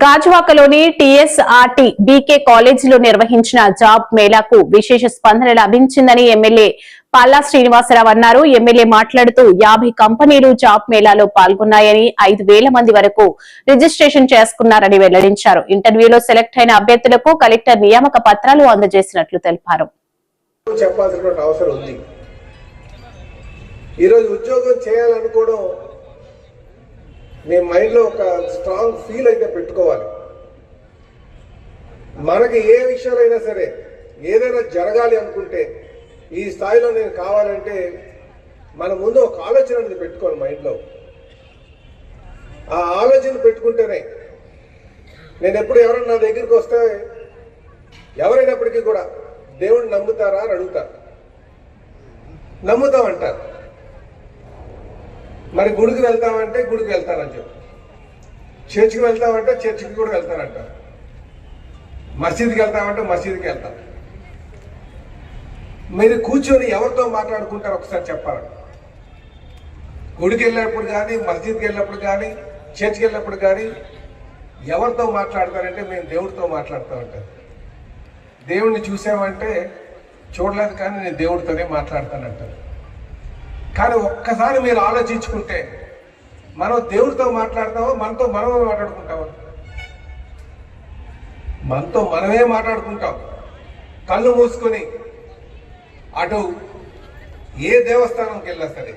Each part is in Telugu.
గాజువాకలోని టీఎస్ఆర్టీ బీకే కాలేజీలో నిర్వహించిన జాబ్ మేళాకు విశేష స్పందన లభించిందని ఎమ్మెల్యే పల్లా శ్రీనివాసరావు అన్నారు. ఎమ్మెల్యే మాట్లాడుతూ 50 కంపెనీలు జాబ్ మేళాలో పాల్గొన్నాయని 5,000 మంది వరకు రిజిస్ట్రేషన్ చేసుకున్నారని వెల్లడించారు. ఇంటర్వ్యూలో సెలెక్ట్ అయిన అభ్యర్థులకు కలెక్టర్ నియామక పత్రాలు అందజేసినట్లు తెలిపారు. మీ మైండ్లో ఒక స్ట్రాంగ్ ఫీల్ అయితే పెట్టుకోవాలి. మనకి ఏ విషయాలైనా సరే ఏదైనా జరగాలి అనుకుంటే ఈ స్థాయిలో నేను కావాలంటే మన ముందు ఒక ఆలోచన అనేది పెట్టుకోవాలి మైండ్లో. ఆ ఆలోచన పెట్టుకుంటేనే నేను ఎప్పుడు ఎవరైనా నా దగ్గరికి వస్తే ఎవరైనప్పటికీ కూడా దేవుడిని నమ్ముతారా అని అడుగుతారు. నమ్ముతామంటారు. మరి గుడికి వెళ్తామంటే గుడికి వెళ్తానని చెప్పి, చర్చికి వెళ్తామంటే చర్చికి కూడా వెళ్తానంట, మసీదుకి వెళ్తామంటే మసీదుకి వెళ్తాం. మీరు కూర్చొని ఎవరితో మాట్లాడుకుంటారు ఒకసారి చెప్పాలి. గుడికి వెళ్ళినప్పుడు కానీ, మసీదుకి వెళ్ళినప్పుడు కానీ, చర్చికి వెళ్ళినప్పుడు కానీ ఎవరితో మాట్లాడతారంటే మేము దేవుడితో మాట్లాడతామంటారు. దేవుడిని చూసామంటే చూడలేదు కానీ నేను దేవుడితోనే మాట్లాడతానంటారు. కానీ ఒక్కసారి మీరు ఆలోచించుకుంటే మనం దేవుడితో మాట్లాడతామో మనతో మనమే మాట్లాడుకుంటామో? మనతో మనమే మాట్లాడుకుంటాం. కళ్ళు మూసుకొని అటు ఏ దేవస్థానంకి వెళ్ళినా సరే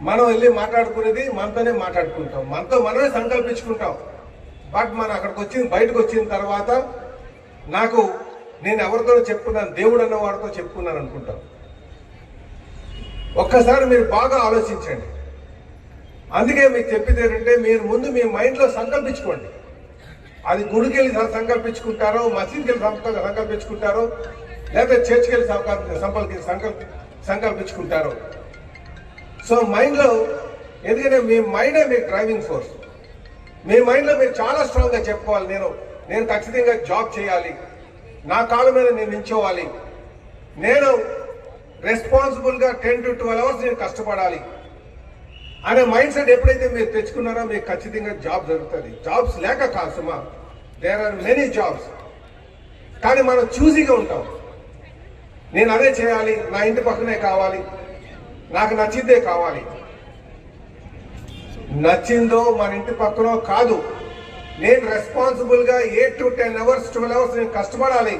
మనం వెళ్ళి మాట్లాడుకునేది మనతోనే మాట్లాడుకుంటాం, మనతో మనమే సంకల్పించుకుంటాం. బట్ మనం అక్కడికి బయటకు వచ్చిన తర్వాత నేను ఎవరితో చెప్పుకున్నాను, దేవుడు అన్న వాడితో చెప్పుకున్నాను అనుకుంటాం. ఒక్కసారి మీరు బాగా ఆలోచించండి. అందుకే మీకు చెప్పేది ఏంటంటే మీరు ముందు మీ మైండ్లో సంకల్పించుకోండి. అది గుడికి వెళ్ళి సంకల్పించుకుంటారో, మసీద్కి వెళ్ళి సంకల్పించుకుంటారో, లేకపోతే చర్చ్కి వెళ్ళి సంకల్పించుకుంటారో. సో మైండ్లో, ఎందుకంటే మీ మైండే మీకు డ్రైవింగ్ ఫోర్స్. మీ మైండ్లో మీరు చాలా స్ట్రాంగ్గా చెప్పుకోవాలి, నేను ఖచ్చితంగా జాబ్ చేయాలి, నా కాళ్ళ మీద నేను నిల్చోవాలి, నేను రెస్పాన్సిబుల్గా 10 to 12 hours నేను కష్టపడాలి అనే మైండ్ సెట్ ఎప్పుడైతే మీరు తెచ్చుకున్నారో మీకు ఖచ్చితంగా జాబ్ దొరుకుతుంది. జాబ్స్ లేక కాదు సుమా, దేర్ ఆర్ మెనీ జాబ్స్. కానీ మనం చూజీగా ఉంటాం. నేను అదే చేయాలి, నా ఇంటి పక్కనే కావాలి, నాకు నచ్చిందే కావాలి. నచ్చిందో మన ఇంటి పక్కనో కాదు, నేను రెస్పాన్సిబుల్గా 8 to 10 hours 12 hours నేను కష్టపడాలి.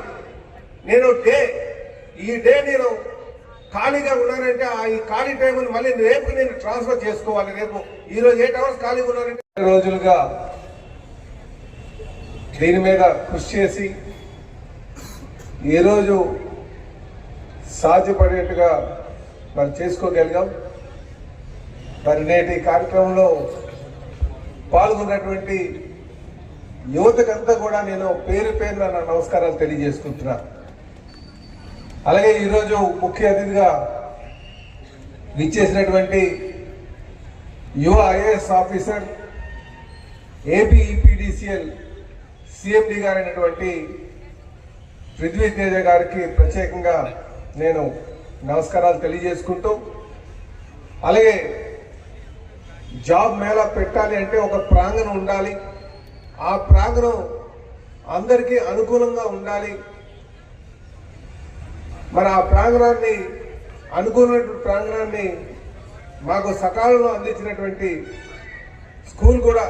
ఈ డే నేను ఖాళీగా ఉన్నానంటే ఈ ఖాళీ టైంని మళ్ళీ రేపు నేను ట్రాన్స్ఫర్ చేసుకోవాలి. రేపు ఈరోజు 8 hours ఖాళీగా ఉన్నానంటే రోజులుగా దీని మీద కృషి చేసి ఈరోజు సాధ్యపడేట్టుగా మరి చేసుకోగలిగాం. మరి నేటి కార్యక్రమంలో పాల్గొన్నటువంటి యువతకంతా కూడా నేను పేరు పేరున నా నమస్కారాలు తెలియజేసుకుంటున్నా. అలాగే ఈరోజు ముఖ్య అతిథిగా విచ్చేసినటువంటి యువ IAS officer AP EPDCL CMD గారైనటువంటి పృథ్వీ తేజ గారికి ప్రత్యేకంగా నేను నమస్కారాలు తెలియజేసుకుంటూ, అలాగే జాబ్ మేళా పెట్టాలి అంటే ఒక ప్రాంగణం ఉండాలి, ఆ ప్రాంగణం అందరికీ అనుకూలంగా ఉండాలి. మరి ఆ అనుకున్నటువంటి ప్రాంగణాన్ని మాకు సకాలంలో అందించినటువంటి స్కూల్ కూడా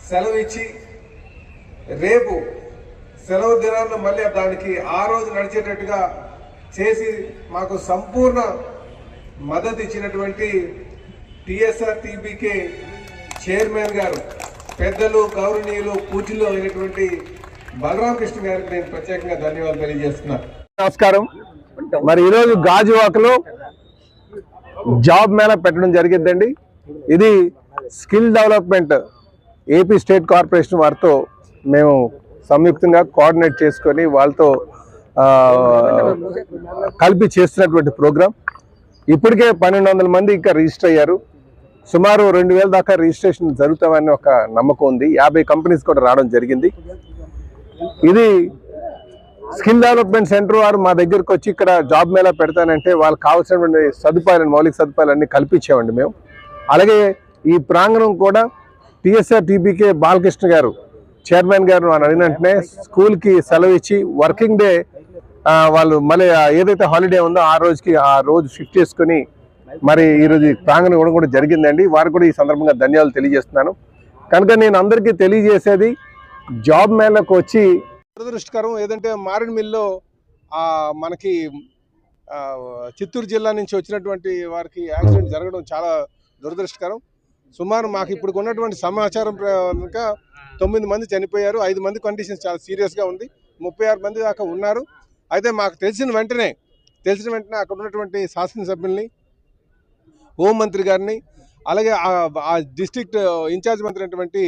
సెలవు ఇచ్చి రేపు సెలవు దినాల్లో మళ్ళీ దానికి ఆ రోజు నడిచేటట్టుగా చేసి మాకు సంపూర్ణ మద్దతు ఇచ్చినటువంటి టీఎస్ఆర్టీబీకే చైర్మన్ గారు, పెద్దలు, గౌరవనీయులు, పూజలు అయినటువంటి బలరామకృష్ణ గారికి నేను ప్రత్యేకంగా ధన్యవాదాలు తెలియజేస్తున్నాను. నమస్కారం. మరి ఈరోజు గాజువాకలో జాబ్ మేళా పెట్టడం జరిగిందండి. ఇది skill development AP state corporation వారితో మేము సంయుక్తంగా కోఆర్డినేట్ చేసుకొని వాళ్ళతో కలిపి చేస్తున్నటువంటి ప్రోగ్రాం. ఇప్పటికే 1,200 మంది ఇంకా రిజిస్టర్ అయ్యారు. సుమారు 2,000 దాకా రిజిస్ట్రేషన్ జరుగుతామని ఒక నమ్మకం ఉంది. 50 కంపెనీస్ కూడా రావడం జరిగింది. ఇది స్కిల్ డెవలప్మెంట్ సెంటర్ వారు మా దగ్గరకు వచ్చి ఇక్కడ జాబ్ మేళా పెడతానంటే వాళ్ళకి కావాల్సినటువంటి మౌలిక సదుపాయాలన్నీ కల్పించామండి మేము. అలాగే ఈ ప్రాంగణం కూడా టిఎస్ఆర్ టీబీకే బాలకృష్ణ గారు చైర్మన్ గారు అని అడిగిన వెంటనే స్కూల్కి సెలవు ఇచ్చి వర్కింగ్ డే వాళ్ళు మళ్ళీ ఏదైతే హాలిడే ఉందో ఆ రోజు షిఫ్ట్ చేసుకుని మరి ఈరోజు ప్రాంగణం ఇవ్వడం కూడా జరిగిందండి. వారికి కూడా ఈ సందర్భంగా ధన్యవాదాలు తెలియజేస్తున్నాను. కనుక నేను అందరికీ తెలియజేసేది, జాబ్ మేళకు వచ్చి దురదృష్టకరం ఏదంటే మారేడుమిల్లిలో మనకి చిత్తూరు జిల్లా నుంచి వచ్చినటువంటి వారికి యాక్సిడెంట్ జరగడం చాలా దురదృష్టకరం. సుమారు మాకు ఇప్పుడు ఉన్నటువంటి సమాచారం కనుక 9 మంది చనిపోయారు, 5 మంది కండిషన్స్ చాలా సీరియస్గా ఉంది, 36 మంది దాకా ఉన్నారు. అయితే మాకు తెలిసిన వెంటనే అక్కడ ఉన్నటువంటి శాసనసభ్యుల్ని, హోంమంత్రి గారిని, అలాగే ఆ డిస్ట్రిక్ట్ ఇన్ఛార్జ్ మంత్రి అయినటువంటి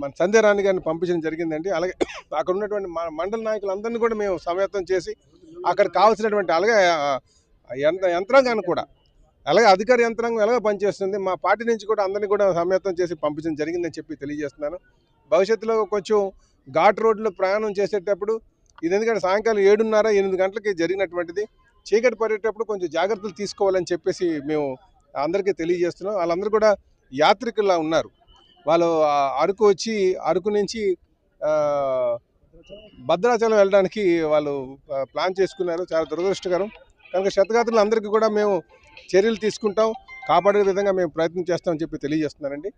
మన సంధ్య రాణి గారిని పంపించడం జరిగిందండి. అలాగే అక్కడ ఉన్నటువంటి మండల నాయకులందరినీ కూడా మేము సమాయత్తం చేసి అక్కడ కావాల్సినటువంటి అలాగే యంత్రాంగాన్ని కూడా, అలాగే అధికార యంత్రాంగం ఎలాగ పనిచేస్తుంది, మా పార్టీ నుంచి కూడా అందరినీ కూడా సమాయత్తం చేసి పంపించడం జరిగిందని చెప్పి తెలియజేస్తున్నాను. భవిష్యత్తులో కొంచెం ఘాట్ రోడ్లో ప్రయాణం చేసేటప్పుడు ఇది ఎందుకంటే సాయంకాలం 7:30-8 గంటలకి జరిగినటువంటిది, చీకటి పడేటప్పుడు కొంచెం జాగ్రత్తలు తీసుకోవాలని చెప్పేసి మేము అందరికీ తెలియజేస్తున్నాం. వాళ్ళందరూ కూడా యాత్రికుల్లా ఉన్నారు. వాళ్ళు అరకు నుంచి భద్రాచలం వెళ్ళడానికి వాళ్ళు ప్లాన్ చేసుకున్నారు. చాలా దురదృష్టకరం. కనుక క్షతగాత్రులు అందరికీ కూడా మేము చర్యలు తీసుకుంటాం, కాపాడే విధంగా మేము ప్రయత్నం చేస్తామని చెప్పి తెలియజేస్తున్నానండి.